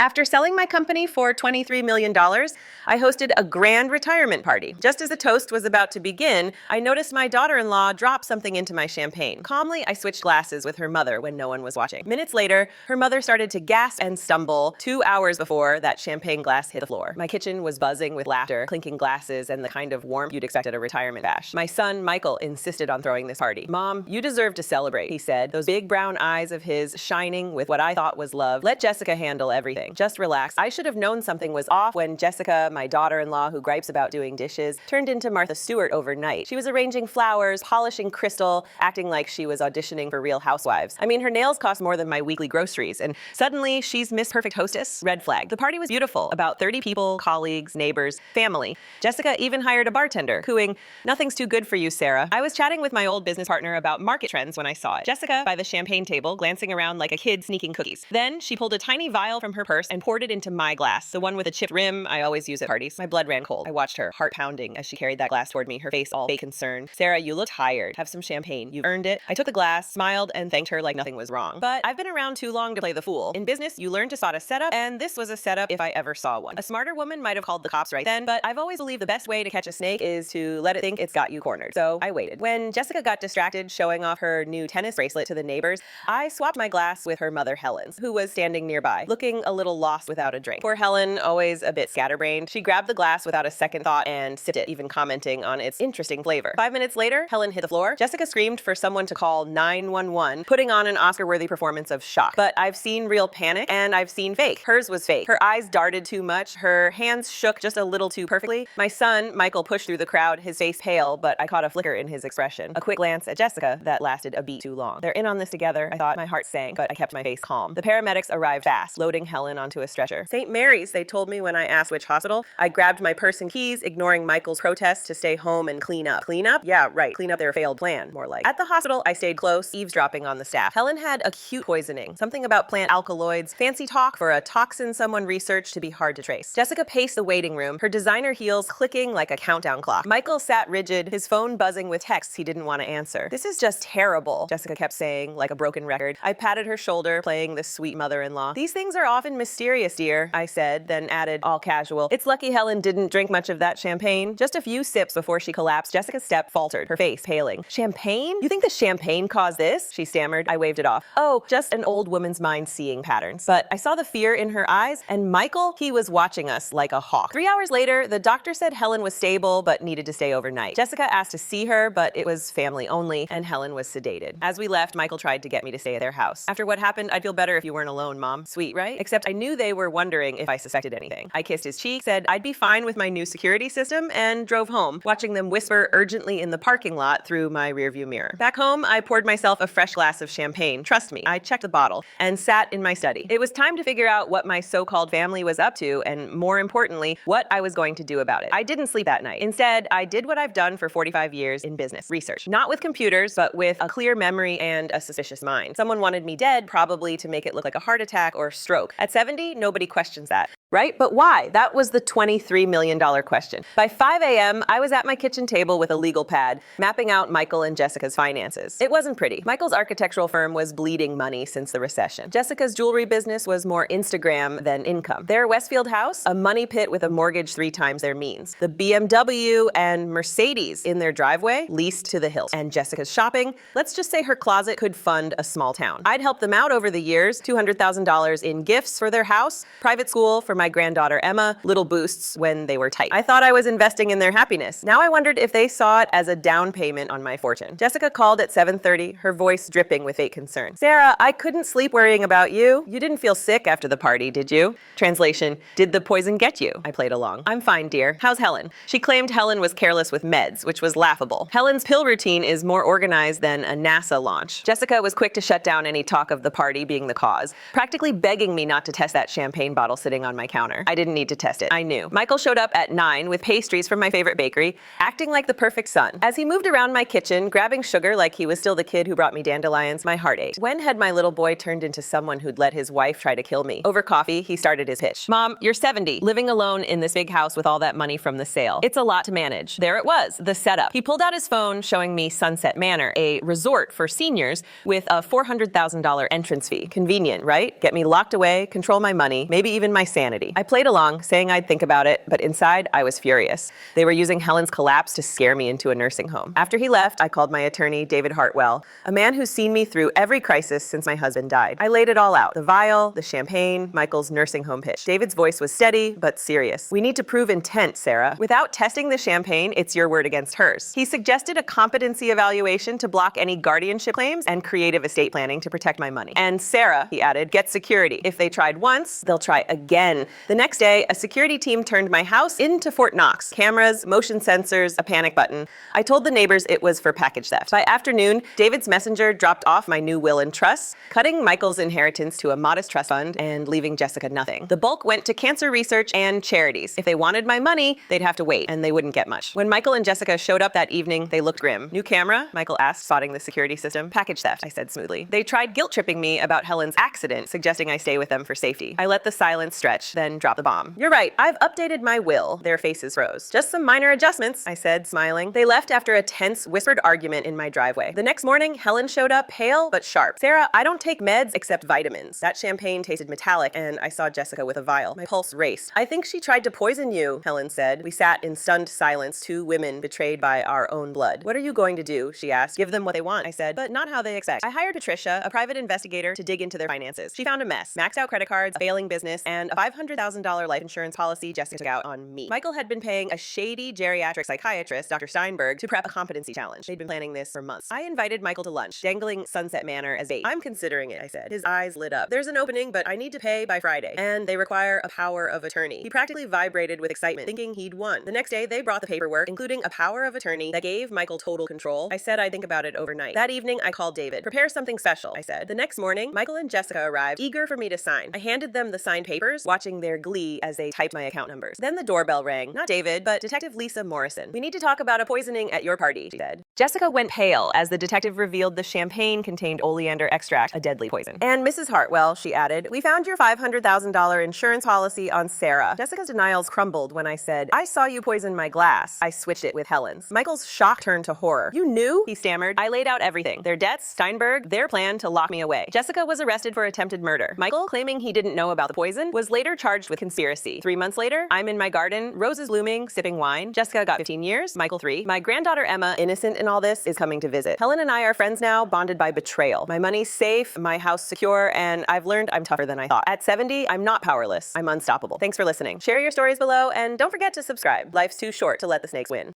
After selling my company for $23 million, I hosted a grand retirement party. Just as the toast was about to begin, I noticed my daughter-in-law drop something into my champagne. Calmly, I switched glasses with her mother when no one was watching. Minutes later, her mother started to gasp and stumble 2 hours before that champagne glass hit the floor. My kitchen was buzzing with laughter, clinking glasses, and the kind of warmth you'd expect at a retirement bash. My son, Michael, insisted on throwing this party. "Mom, you deserve to celebrate," he said, those big brown eyes of his shining with what I thought was love. "Let Jessica handle everything. Just relax." I should have known something was off when Jessica, my daughter-in-law who gripes about doing dishes, turned into Martha Stewart overnight. She was arranging flowers, polishing crystal, acting like she was auditioning for Real Housewives. I mean, her nails cost more than my weekly groceries, and suddenly she's Miss Perfect Hostess? Red flag. The party was beautiful. About 30 people, colleagues, neighbors, family. Jessica even hired a bartender, cooing, "Nothing's too good for you, Sarah." I was chatting with my old business partner about market trends when I saw it. Jessica by the champagne table, glancing around like a kid sneaking cookies. Then she pulled a tiny vial from her purse and poured it into my glass, the one with a chipped rim I always use at parties. My blood ran cold. I watched her, heart pounding, as she carried that glass toward me, her face all fake concern. "Sarah, you look tired. Have some champagne. You've earned it." I took the glass, smiled, and thanked her like nothing was wrong. But I've been around too long to play the fool. In business, you learn to spot a setup, and this was a setup if I ever saw one. A smarter woman might have called the cops right then, but I've always believed the best way to catch a snake is to let it think it's got you cornered. So I waited. When Jessica got distracted showing off her new tennis bracelet to the neighbors, I swapped my glass with her mother, Helen's, who was standing nearby, looking a little lost without a drink. Poor Helen, always a bit scatterbrained, she grabbed the glass without a second thought and sipped it, even commenting on its interesting flavor. 5 minutes later, Helen hit the floor. Jessica screamed for someone to call 911, putting on an Oscar-worthy performance of shock. But I've seen real panic, and I've seen fake. Hers was fake. Her eyes darted too much, her hands shook just a little too perfectly. My son, Michael, pushed through the crowd, his face pale, but I caught a flicker in his expression. A quick glance at Jessica that lasted a beat too long. They're in on this together, I thought. My heart sank, but I kept my face calm. The paramedics arrived fast, loading Helen onto a stretcher. "St. Mary's," they told me when I asked which hospital. I grabbed my purse and keys, ignoring Michael's protest to stay home and clean up. Clean up? Yeah, right. Clean up their failed plan, more like. At the hospital, I stayed close, eavesdropping on the staff. Helen had acute poisoning, something about plant alkaloids, fancy talk for a toxin someone researched to be hard to trace. Jessica paced the waiting room, her designer heels clicking like a countdown clock. Michael sat rigid, his phone buzzing with texts he didn't want to answer. "This is just terrible," Jessica kept saying, like a broken record. I patted her shoulder, playing the sweet mother-in-law. "These things are often mysterious, dear," I said, then added, all casual, "It's lucky Helen didn't drink much of that champagne." Just a few sips before she collapsed, Jessica's step faltered, her face paling. "Champagne? You think the champagne caused this?" she stammered. I waved it off. "Oh, just an old woman's mind seeing patterns." But I saw the fear in her eyes, and Michael, he was watching us like a hawk. 3 hours later, the doctor said Helen was stable, but needed to stay overnight. Jessica asked to see her, but it was family only, and Helen was sedated. As we left, Michael tried to get me to stay at their house. "After what happened, I'd feel better if you weren't alone, Mom." Sweet, right? Except I knew they were wondering if I suspected anything. I kissed his cheek, said I'd be fine with my new security system, and drove home, watching them whisper urgently in the parking lot through my rearview mirror. Back home, I poured myself a fresh glass of champagne. Trust me, I checked the bottle, and sat in my study. It was time to figure out what my so-called family was up to, and more importantly, what I was going to do about it. I didn't sleep that night. Instead, I did what I've done for 45 years in business, research. Not with computers, but with a clear memory and a suspicious mind. Someone wanted me dead, probably to make it look like a heart attack or stroke. At 70, nobody questions that. Right? But why? That was the $23 million question. By 5 a.m., I was at my kitchen table with a legal pad, mapping out Michael and Jessica's finances. It wasn't pretty. Michael's architectural firm was bleeding money since the recession. Jessica's jewelry business was more Instagram than income. Their Westfield house, a money pit with a mortgage 3 times their means. The BMW and Mercedes in their driveway, leased to the hilt. And Jessica's shopping, let's just say her closet could fund a small town. I'd helped them out over the years, $200,000 in gifts for their house, private school for my granddaughter Emma, little boosts when they were tight. I thought I was investing in their happiness. Now I wondered if they saw it as a down payment on my fortune. Jessica called at 7:30, her voice dripping with fake concern. "Sarah, I couldn't sleep worrying about you. You didn't feel sick after the party, did you?" Translation, "Did the poison get you?" I played along. "I'm fine, dear. How's Helen?" She claimed Helen was careless with meds, which was laughable. Helen's pill routine is more organized than a NASA launch. Jessica was quick to shut down any talk of the party being the cause, practically begging me not to test that champagne bottle sitting on my counter. I didn't need to test it. I knew. Michael showed up at 9 with pastries from my favorite bakery, acting like the perfect son. As he moved around my kitchen, grabbing sugar like he was still the kid who brought me dandelions, my heart ached. When had my little boy turned into someone who'd let his wife try to kill me? Over coffee, he started his pitch. Mom, you're 70, living alone in this big house with all that money from the sale. It's a lot to manage. There it was, the setup. He pulled out his phone, showing me Sunset Manor, a resort for seniors with a $400,000 entrance fee. Convenient, right? Get me locked away, control my money, maybe even my sanity. I played along, saying I'd think about it, but inside, I was furious. They were using Helen's collapse to scare me into a nursing home. After he left, I called my attorney, David Hartwell, a man who's seen me through every crisis since my husband died. I laid it all out. The vial, the champagne, Michael's nursing home pitch. David's voice was steady, but serious. We need to prove intent, Sarah. Without testing the champagne, it's your word against hers. He suggested a competency evaluation to block any guardianship claims and creative estate planning to protect my money. And Sarah, he added, get security. If they tried once, they'll try again. The next day, a security team turned my house into Fort Knox. Cameras, motion sensors, a panic button. I told the neighbors it was for package theft. By afternoon, David's messenger dropped off my new will and trust, cutting Michael's inheritance to a modest trust fund and leaving Jessica nothing. The bulk went to cancer research and charities. If they wanted my money, they'd have to wait, and they wouldn't get much. When Michael and Jessica showed up that evening, they looked grim. New camera? Michael asked, spotting the security system. Package theft, I said smoothly. They tried guilt-tripping me about Helen's accident, suggesting I stay with them for safety. I let the silence stretch, then dropped the bomb. You're right, I've updated my will. Their faces rose. Just some minor adjustments, I said, smiling. They left after a tense, whispered argument in my driveway. The next morning, Helen showed up, pale but sharp. Sarah, I don't take meds except vitamins. That champagne tasted metallic, and I saw Jessica with a vial. My pulse raced. I think she tried to poison you, Helen said. We sat in stunned silence, two women betrayed by our own blood. What are you going to do? She asked. Give them what they want, I said, but not how they expect. I hired Patricia, a private investigator, to dig into their finances. She found a mess. Maxed out credit cards, a failing business, and a $500,000 life insurance policy Jessica took out on me. Michael had been paying a shady geriatric psychiatrist, Dr. Steinberg, to prep a competency challenge. They'd been planning this for months. I invited Michael to lunch, dangling Sunset Manor as bait. I'm considering it, I said. His eyes lit up. There's an opening, but I need to pay by Friday, and they require a power of attorney. He practically vibrated with excitement, thinking he'd won. The next day, they brought the paperwork, including a power of attorney that gave Michael total control. I said I'd think about it overnight. That evening, I called David. Prepare something special, I said. The next morning, Michael and Jessica arrived, eager for me to sign. I handed them the signed papers, watching their glee as they typed my account numbers. Then the doorbell rang. Not David, but Detective Lisa Morrison. We need to talk about a poisoning at your party, she said. Jessica went pale as the detective revealed the champagne contained oleander extract, a deadly poison. And Mrs. Hartwell, she added, we found your $500,000 insurance policy on Sarah. Jessica's denials crumbled when I said, I saw you poison my glass. I switched it with Helen's. Michael's shock turned to horror. You knew? He stammered. I laid out everything. Their debts, Steinberg, their plan to lock me away. Jessica was arrested for attempted murder. Michael, claiming he didn't know about the poison, was later charged with conspiracy. 3 months later, I'm in my garden, roses blooming, sipping wine. Jessica got 15 years, Michael 3. My granddaughter Emma, innocent in all this, is coming to visit. Helen and I are friends now, bonded by betrayal. My money's safe, my house secure, and I've learned I'm tougher than I thought. At 70, I'm not powerless. I'm unstoppable. Thanks for listening. Share your stories below, and don't forget to subscribe. Life's too short to let the snakes win.